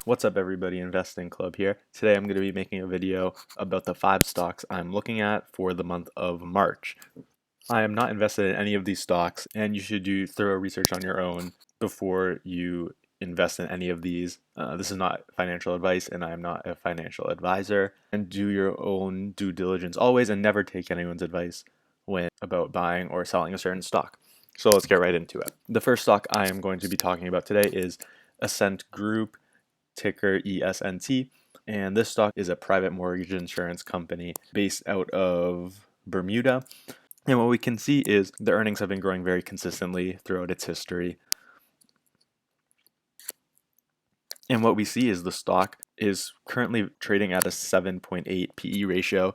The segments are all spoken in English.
What's up everybody, Investing Club here. Today I'm going to be making a video about the 5 stocks I'm looking at for the month of March. I am not invested in any of these stocks, and you should do thorough research on your own before you invest in any of these. This is not financial advice, and I am not a financial advisor. And do your own due diligence always, and never take anyone's advice when about buying or selling a certain stock. So let's get right into it. The first stock I am going to be talking about today is Essent Group, ticker ESNT. And this stock is a private mortgage insurance company based out of Bermuda. And what we can see is the earnings have been growing very consistently throughout its history. And what we see is the stock is currently trading at a 7.8 PE ratio.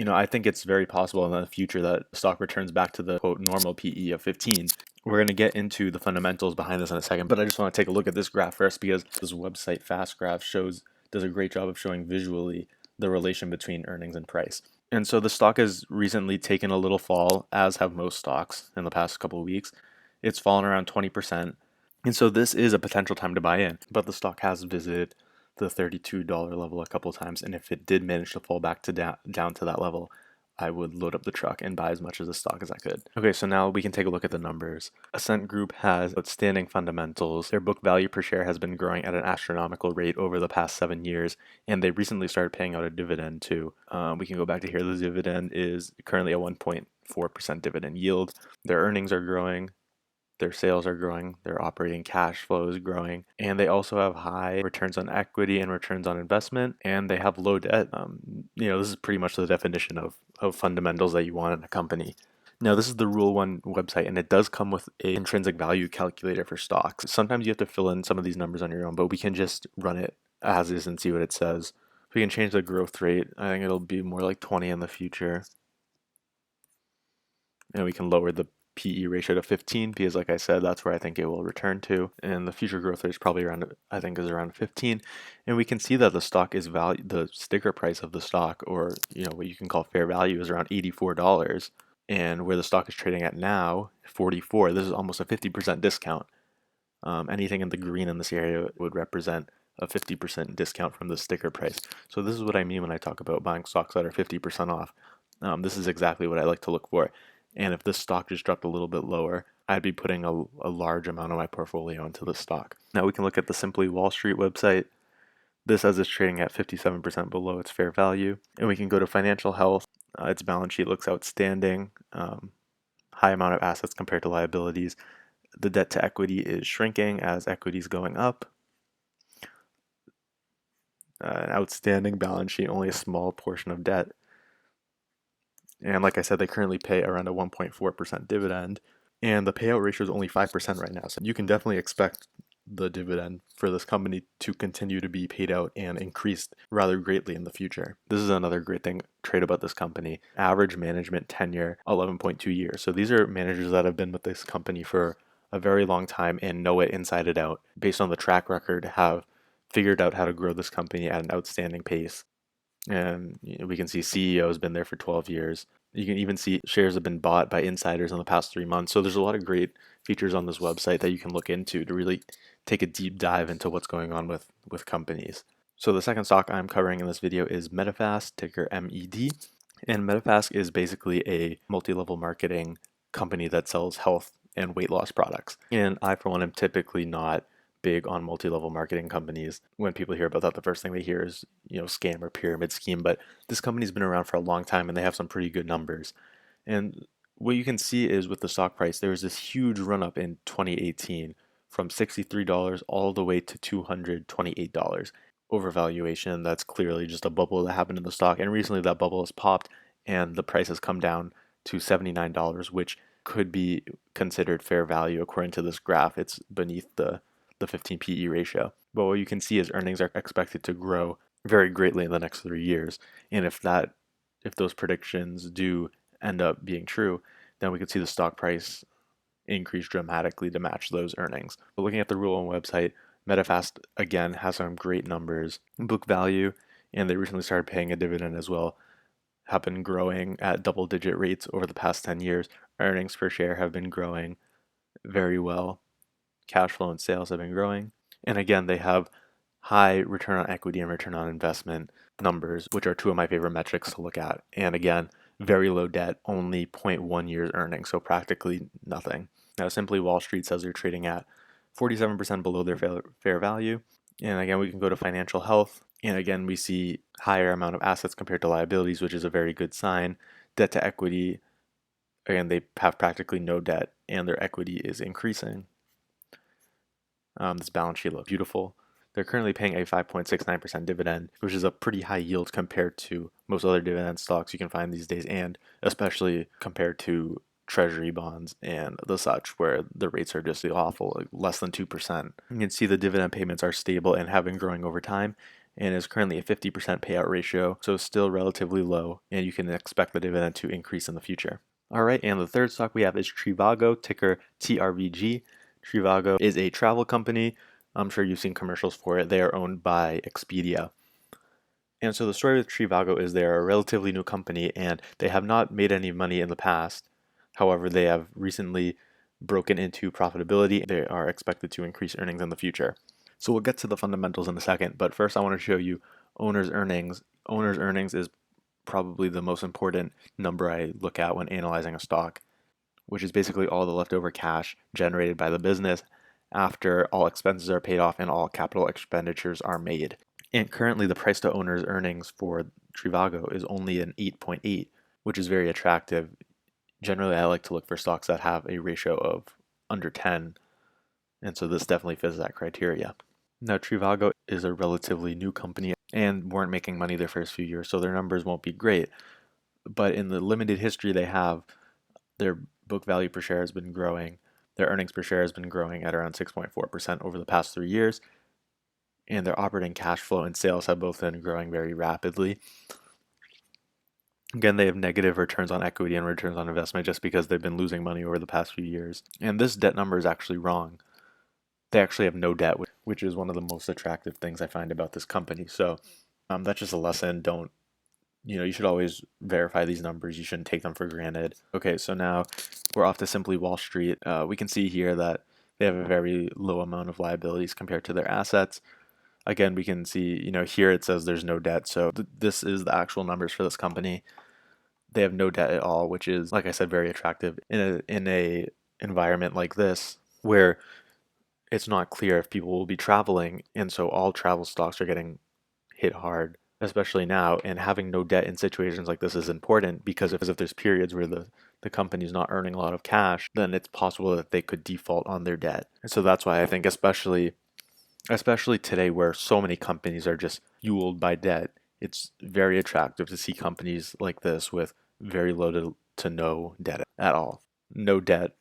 I think it's very possible in the future that the stock returns back to the quote normal PE of 15. We're going to get into the fundamentals behind this in a second, but I just want to take a look at this graph first because this website Fast Graph does a great job of showing visually the relation between earnings and price. And so the stock has recently taken a little fall, as have most stocks in the past couple of weeks. It's fallen around 20%. And so this is a potential time to buy in, but the stock has visited the $32 level a couple times, and if it did manage to fall back to down to that level, I would load up the truck and buy as much of the stock as I could. Okay, so now we can take a look at the numbers. Essent Group has outstanding fundamentals. Their book value per share has been growing at an astronomical rate over the past 7 years, and they recently started paying out a dividend too. We can go back to here. The dividend is currently a 1.4% dividend yield. Their earnings are growing. Their sales are growing, their operating cash flow is growing, and they also have high returns on equity and returns on investment, and they have low debt. This is pretty much the definition of fundamentals that you want in a company. Now, this is the Rule 1 website, and it does come with an intrinsic value calculator for stocks. Sometimes you have to fill in some of these numbers on your own, but we can just run it as is and see what it says. We can change the growth rate. I think it'll be more like 20 in the future. And we can lower the PE ratio to 15 because, like I said, that's where I think it will return to. And the future growth rate is probably around 15. And we can see that the stock is the sticker price of the stock, or what you can call fair value, is around $84. And where the stock is trading at now, 44. This is almost a 50% discount. Anything in the green in this area would represent a 50% discount from the sticker price. So this is what I mean when I talk about buying stocks that are 50% off. This is exactly what I like to look for. And if this stock just dropped a little bit lower, I'd be putting a large amount of my portfolio into the stock. Now we can look at the Simply Wall Street website. This has it trading at 57% below its fair value. And we can go to financial health. Its balance sheet looks outstanding. High amount of assets compared to liabilities. The debt to equity is shrinking as equity is going up. An outstanding balance sheet, only a small portion of debt. And like I said, they currently pay around a 1.4% dividend, and the payout ratio is only 5% right now. So you can definitely expect the dividend for this company to continue to be paid out and increased rather greatly in the future. This is another great trait about this company. Average management tenure, 11.2 years. So these are managers that have been with this company for a very long time and know it inside and out. Based on the track record, have figured out how to grow this company at an outstanding pace. And we can see CEO has been there for 12 years. You can even see shares have been bought by insiders in the past 3 months. So there's a lot of great features on this website that you can look into to really take a deep dive into what's going on with companies. So the second stock I'm covering in this video is Medifast, ticker MED. And Medifast is basically a multi-level marketing company that sells health and weight loss products. And I, for one, am typically not big on multi-level marketing companies. When people hear about that, the first thing they hear is, scam or pyramid scheme. But this company's been around for a long time and they have some pretty good numbers. And what you can see is with the stock price, there was this huge run up in 2018 from $63 all the way to $228. Overvaluation, that's clearly just a bubble that happened in the stock. And recently that bubble has popped and the price has come down to $79, which could be considered fair value according to this graph. It's beneath the 15 PE ratio. But what you can see is earnings are expected to grow very greatly in the next 3 years. And if those predictions do end up being true, then we could see the stock price increase dramatically to match those earnings. But looking at the Rule 1 website, Medifast again has some great numbers. Book value, and they recently started paying a dividend as well, have been growing at double-digit rates over the past 10 years. Earnings per share have been growing very well. Cash flow and sales have been growing. And again, they have high return on equity and return on investment numbers, which are two of my favorite metrics to look at. And again, very low debt, only zero point 0.1 years earnings, so practically nothing. Now, Simply Wall Street says they're trading at 47% below their fair value. And again, we can go to financial health. And again, we see higher amount of assets compared to liabilities, which is a very good sign. Debt to equity, again, they have practically no debt and their equity is increasing. This balance sheet looks beautiful. They're currently paying a 5.69% dividend, which is a pretty high yield compared to most other dividend stocks you can find these days, and especially compared to treasury bonds and the such, where the rates are just awful, like less than 2%. You can see the dividend payments are stable and have been growing over time, and is currently a 50% payout ratio, so still relatively low, and you can expect the dividend to increase in the future. All right, and the third stock we have is Trivago, ticker TRVG. Trivago is a travel company. I'm sure you've seen commercials for it. They are owned by Expedia. And so the story with Trivago is they're a relatively new company and they have not made any money in the past. However, they have recently broken into profitability. They are expected to increase earnings in the future. So we'll get to the fundamentals in a second, but first I want to show you owner's earnings. Owner's earnings is probably the most important number I look at when analyzing a stock, which is basically all the leftover cash generated by the business after all expenses are paid off and all capital expenditures are made. And currently, the price to owner's earnings for Trivago is only an 8.8, which is very attractive. Generally, I like to look for stocks that have a ratio of under 10, and so this definitely fits that criteria. Now, Trivago is a relatively new company and weren't making money their first few years, so their numbers won't be great. But in the limited history they have, their book value per share has been growing. Their earnings per share has been growing at around 6.4% over the past 3 years. And their operating cash flow and sales have both been growing very rapidly. Again, they have negative returns on equity and returns on investment just because they've been losing money over the past few years. And this debt number is actually wrong. They actually have no debt, which is one of the most attractive things I find about this company. So that's just a lesson. You should always verify these numbers. You shouldn't take them for granted. Okay, so now we're off to Simply Wall Street. We can see here that they have a very low amount of liabilities compared to their assets. Again, we can see, here it says there's no debt. So this is the actual numbers for this company. They have no debt at all, which is, like I said, very attractive in a environment like this where it's not clear if people will be traveling, and so all travel stocks are getting hit hard, especially now. And having no debt in situations like this is important because if there's periods where the company's not earning a lot of cash, then it's possible that they could default on their debt. And so that's why I think especially today where so many companies are just fueled by debt, it's very attractive to see companies like this with very low to no debt at all. No debt,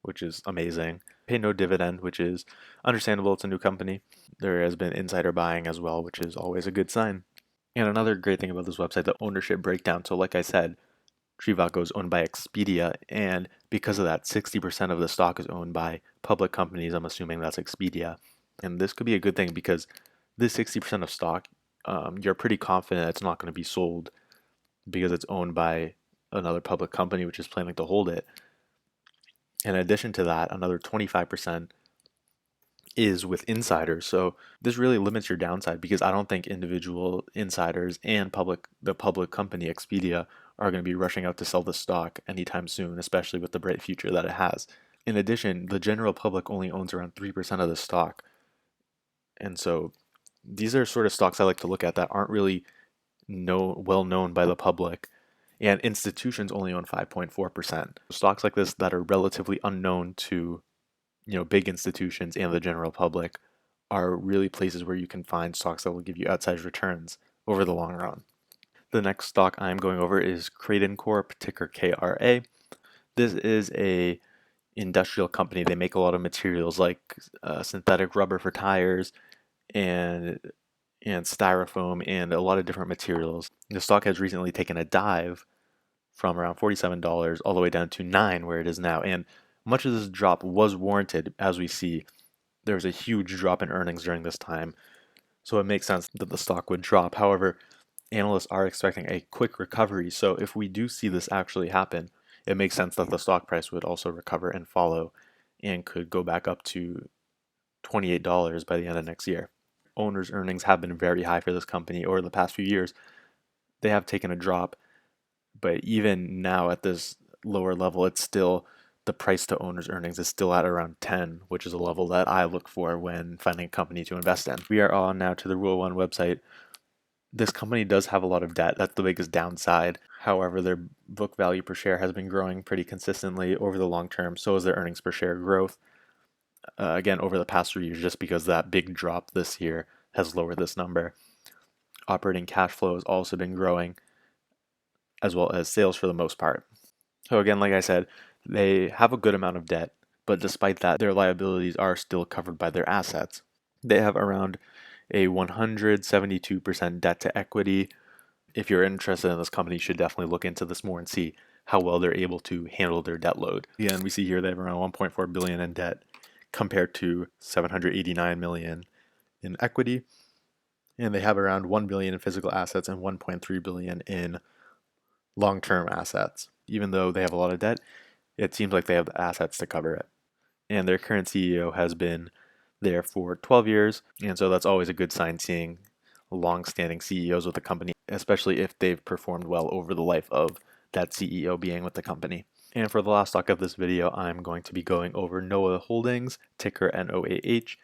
which is amazing. Pay no dividend, which is understandable. It's a new company. There has been insider buying as well, which is always a good sign. And another great thing about this website, the ownership breakdown. So like I said, Trivago is owned by Expedia, and because of that, 60% of the stock is owned by public companies. I'm assuming that's Expedia. And this could be a good thing because this 60% of stock, you're pretty confident it's not going to be sold because it's owned by another public company which is planning to hold it. In addition to that, another 25% is with insiders. So this really limits your downside because I don't think individual insiders and the public company Expedia are going to be rushing out to sell the stock anytime soon, especially with the bright future that it has. In addition, the general public only owns around 3% of the stock. And so these are sort of stocks I like to look at that aren't really well known by the public. And institutions only own 5.4%. Stocks like this that are relatively unknown to big institutions and the general public are really places where you can find stocks that will give you outsized returns over the long run. The next stock I'm going over is Creighton Corp, ticker KRA. This is a industrial company. They make a lot of materials like synthetic rubber for tires and styrofoam and a lot of different materials. The stock has recently taken a dive from around $47 all the way down to $9 where it is now. And much of this drop was warranted. As we see, there was a huge drop in earnings during this time. So it makes sense that the stock would drop. However, analysts are expecting a quick recovery. So if we do see this actually happen, it makes sense that the stock price would also recover and follow and could go back up to $28 by the end of next year. Owners' earnings have been very high for this company over the past few years. They have taken a drop, but even now at this lower level, it's still, the price to owners' earnings is still at around 10, which is a level that I look for when finding a company to invest in. We are on now to the Rule One website. This company does have a lot of debt. That's the biggest downside. However, their book value per share has been growing pretty consistently over the long term. So is their earnings per share growth. Again, over the past 3 years, just because that big drop this year has lowered this number. Operating cash flow has also been growing, as well as sales for the most part. So again, like I said, they have a good amount of debt, but despite that, their liabilities are still covered by their assets. They have around a 172% debt to equity. If you're interested in this company, you should definitely look into this more and see how well they're able to handle their debt load. Again, we see here they have around 1.4 billion in debt compared to 789 million in equity, and they have around 1 billion in physical assets and 1.3 billion in long-term assets. Even though they have a lot of debt, it seems like they have the assets to cover it. And their current CEO has been there for 12 years, and so that's always a good sign, seeing long-standing CEOs with the company, especially if they've performed well over the life of that CEO being with the company. And for the last stock of this video, I'm going to be going over NOAA Holdings, ticker NOAH.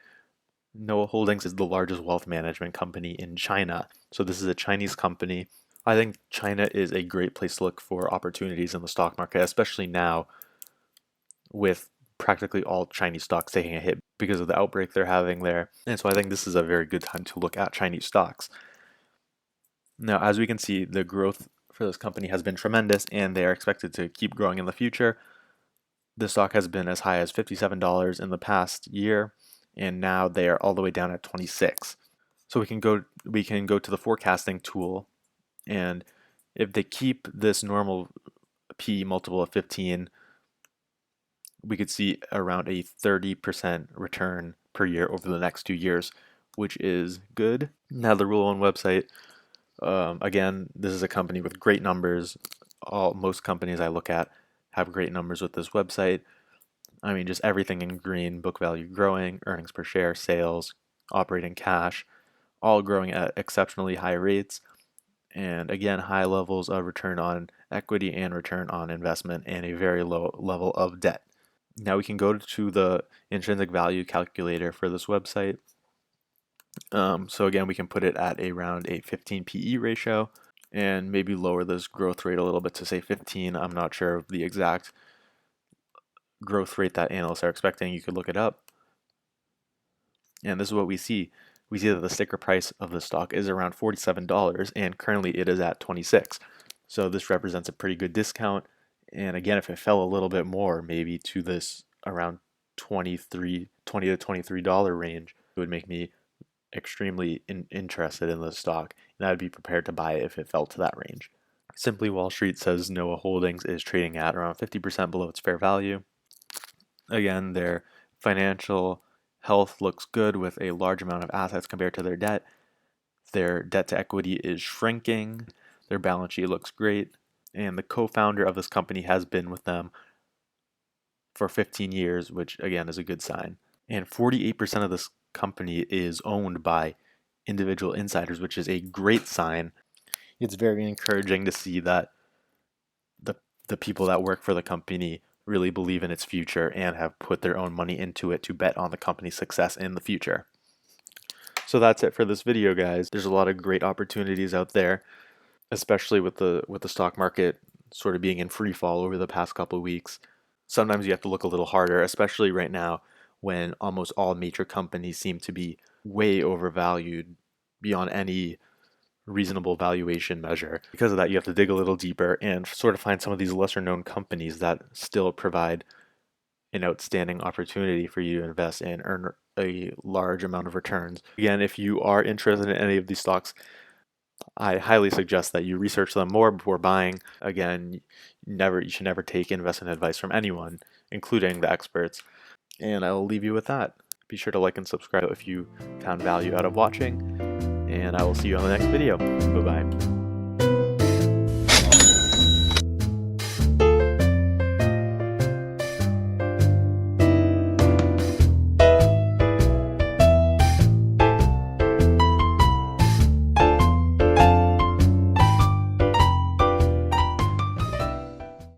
NOAA Holdings is the largest wealth management company in China. So this is a Chinese company. I think China is a great place to look for opportunities in the stock market, especially now with practically all Chinese stocks taking a hit because of the outbreak they're having there. And so I think this is a very good time to look at Chinese stocks. Now, as we can see, the growth for this company has been tremendous, and they are expected to keep growing in the future. The stock has been as high as $57 in the past year, and now they are all the way down at 26. So we can go to the forecasting tool, and if they keep this normal P multiple of 15, we could see around a 30% return per year over the next 2 years, which is good. Now, the Rule One website, again, this is a company with great numbers. Most companies I look at have great numbers with this website. I mean, just everything in green: book value growing, earnings per share, sales, operating cash, all growing at exceptionally high rates. And again, high levels of return on equity and return on investment, and a very low level of debt. Now we can go to the intrinsic value calculator for this website. So again, we can put it at around a 15 PE ratio, and maybe lower this growth rate a little bit to say 15. I'm not sure of the exact growth rate that analysts are expecting. You could look it up. And this is what we see. We see that the sticker price of the stock is around $47, and currently it is at 26. So this represents a pretty good discount. And again, if it fell a little bit more, maybe to this around $20 to $23 range, it would make me extremely interested in the stock, and I would be prepared to buy it if it fell to that range. Simply Wall Street says NOAA Holdings is trading at around 50% below its fair value. Again, their financial health looks good with a large amount of assets compared to their debt. Their debt to equity is shrinking. Their balance sheet looks great. And the co-founder of this company has been with them for 15 years, which again is a good sign. And 48% of this company is owned by individual insiders, which is a great sign. It's very encouraging to see that the people that work for the company really believe in its future and have put their own money into it to bet on the company's success in the future. So that's it for this video, guys. There's a lot of great opportunities out there, especially with the stock market sort of being in free fall over the past couple of weeks. Sometimes you have to look a little harder, especially right now when almost all major companies seem to be way overvalued beyond any reasonable valuation measure. Because of that, you have to dig a little deeper and sort of find some of these lesser known companies that still provide an outstanding opportunity for you to invest and earn a large amount of returns. Again, if you are interested in any of these stocks, I highly suggest that you research them more before buying. Again, you should never take investment advice from anyone, including the experts. And I will leave you with that. Be sure to like and subscribe if you found value out of watching, and I will see you on the next video. Bye-bye.